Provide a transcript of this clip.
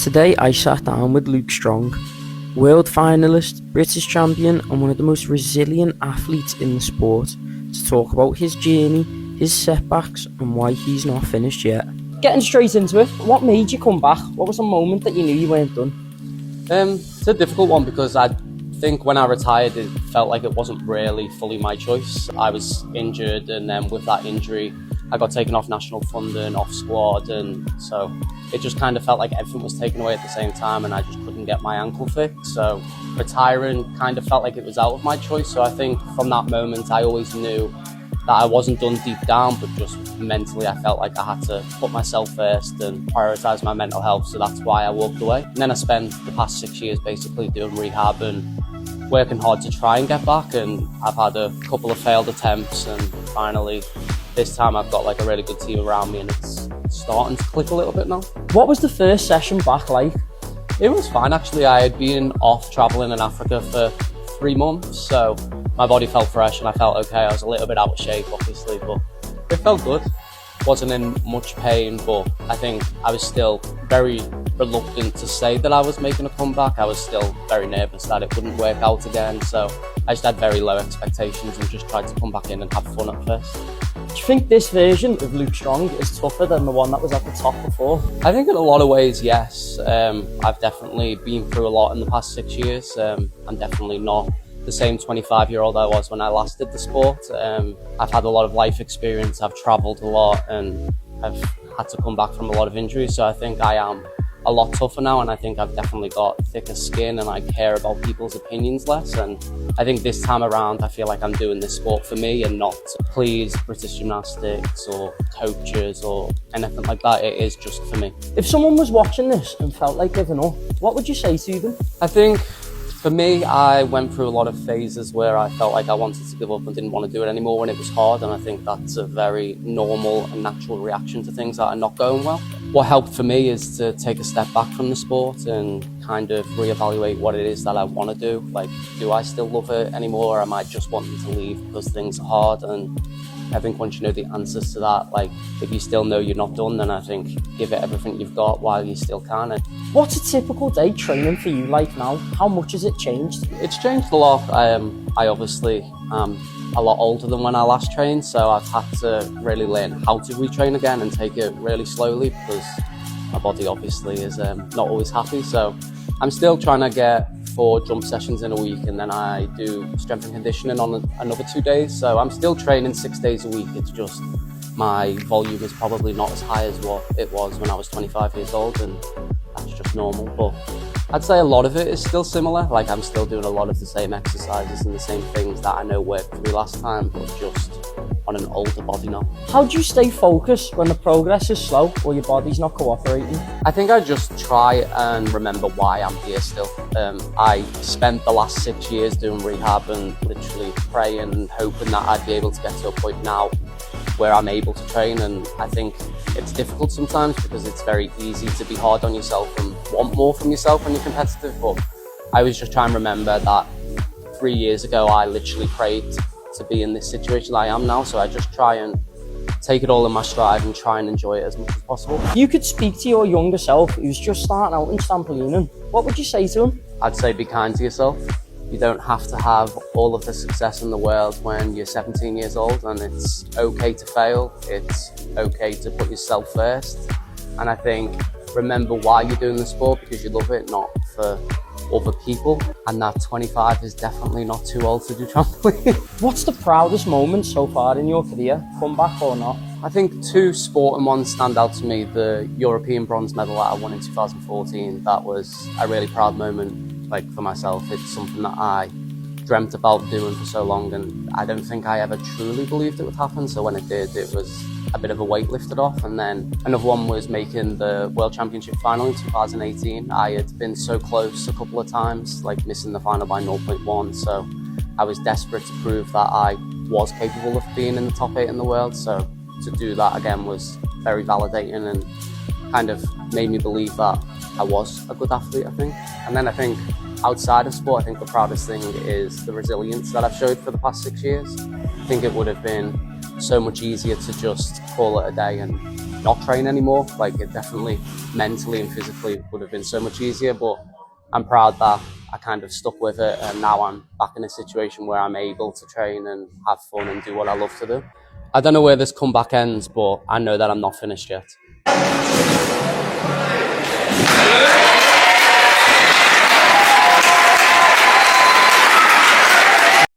Today I sat down with Luke Strong, world finalist, British champion and one of the most resilient athletes in the sport, to talk about his journey, his setbacks and why he's not finished yet. Getting straight into it, what made you come back? What was the moment that you knew you weren't done? It's a difficult one because I think when I retired it felt like it wasn't really fully my choice. I was injured and then with that injury I got taken off national funding, off squad, and so it just kind of felt like everything was taken away at the same time and I just couldn't get my ankle fixed. So retiring kind of felt like it was out of my choice. So I think from that moment I always knew that I wasn't done deep down, but just mentally I felt like I had to put myself first and prioritise my mental health. So that's why I walked away. And then I spent the past 6 years basically doing rehab and working hard to try and get back. And I've had a couple of failed attempts and finally this time I've got like a really good team around me and it's starting to click a little bit now. What was the first session back like? It was fine actually. I had been off travelling in Africa for 3 months, so my body felt fresh and I felt okay. I was a little bit out of shape obviously, but it felt good. Wasn't in much pain, but I think I was still very reluctant to say that I was making a comeback. I was still very nervous that it wouldn't work out again, so I just had very low expectations and just tried to come back in and have fun at first. Do you think this version of Luke Strong is tougher than the one that was at the top before? I think in a lot of ways, yes. I've definitely been through a lot in the past 6 years. I'm definitely not the same 25-year-old I was when I last did the sport. I've had a lot of life experience, I've travelled a lot and I've had to come back from a lot of injuries, so I think I am a lot tougher now and I think I've definitely got thicker skin and I care about people's opinions less. And I think this time around I feel like I'm doing this sport for me and not to please British Gymnastics or coaches or anything like that. It is just for me. If someone was watching this and felt like giving up, what would you say to them? I think for me, I went through a lot of phases where I felt like I wanted to give up and didn't want to do it anymore when it was hard, and I think that's a very normal and natural reaction to things that are not going well. What helped for me is to take a step back from the sport and kind of reevaluate what it is that I want to do. Like, do I still love it anymore, or am I just wanting to leave because things are hard? And I think once you know the answers to that, like if you still know you're not done, then I think give it everything you've got while you still can. And what's a typical day training for you like now? How much has it changed? It's changed a lot. I obviously am a lot older than when I last trained, so I've had to really learn how to retrain again and take it really slowly because my body obviously is not always happy. So I'm still trying to get 4 jump sessions in a week and then I do strength and conditioning on another 2 days. So I'm still training 6 days a week. It's just my volume is probably not as high as what it was when I was 25 years old, and that's just normal. But I'd say a lot of it is still similar. Like I'm still doing a lot of the same exercises and the same things that I know worked for me last time, but just on an older body now. How do you stay focused when the progress is slow or your body's not cooperating? I think I just try and remember why I'm here still. I spent the last 6 years doing rehab and literally praying and hoping that I'd be able to get to a point now where I'm able to train, and I think it's difficult sometimes because it's very easy to be hard on yourself and want more from yourself when you're competitive. But I was just trying to remember that 3 years ago I literally prayed to be in this situation I am now, so I just try and take it all in my stride and try and enjoy it as much as possible. If you could speak to your younger self who's just starting out in trampolining, what would you say to him? I'd say be kind to yourself. You don't have to have all of the success in the world when you're 17 years old, and it's okay to fail. It's okay to put yourself first. And I think remember why you're doing the sport, because you love it, not for other people. And that 25 is definitely not too old to do trampoline. What's the proudest moment so far in your career, comeback or not? I think 2 sporting ones stand out to me. The European bronze medal that I won in 2014, that was a really proud moment. Like for myself, it's something that I dreamt about doing for so long, and I don't think I ever truly believed it would happen. So when it did, it was a bit of a weight lifted off. And then another one was making the World Championship final in 2018. I had been so close a couple of times, like missing the final by 0.1. So I was desperate to prove that I was capable of being in the top 8 in the world. So to do that again was very validating and kind of made me believe that I was a good athlete, I think. And then I think outside of sport, I think the proudest thing is the resilience that I've showed for the past 6 years. I think it would have been so much easier to just call it a day and not train anymore. Like, it definitely mentally and physically would have been so much easier, but I'm proud that I kind of stuck with it, and now I'm back in a situation where I'm able to train and have fun and do what I love to do. I don't know where this comeback ends, but I know that I'm not finished yet.